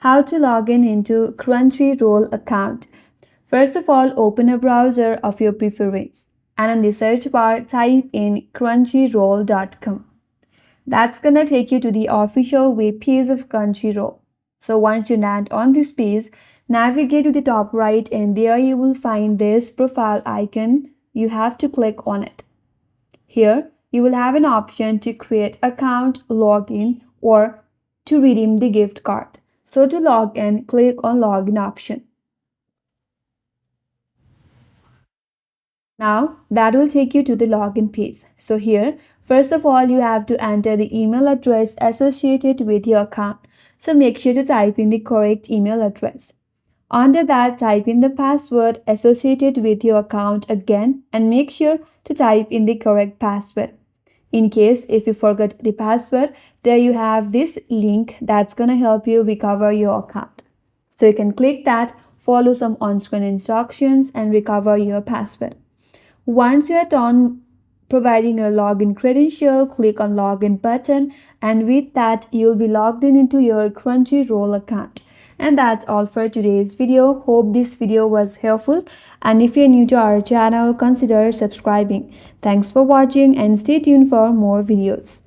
how to log in into Crunchyroll account. First of all, open a browser of your preference and in the search bar type in crunchyroll.com. That's gonna take you to the official web page of Crunchyroll. So once you land on this page, navigate to the top right and there you will find this profile icon. You have to click on it. Here, you will have an option to create account, login, or to redeem the gift card. So to log in, click on login option. Now that will take you to the login page. So here, first of all, you have to enter the email address associated with your account. So make sure to type in the correct email address. Under that, type in the password associated with your account again and make sure to type in the correct password. In case if you forgot the password, there you have this link that's gonna help you recover your account. So you can click that, follow some on-screen instructions and recover your password. Once you are done providing a login credential, click on login button and with that you'll be logged in into your Crunchyroll account. And that's all for today's video. Hope this video was helpful and if you're new to our channel, consider subscribing. Thanks for watching and stay tuned for more videos.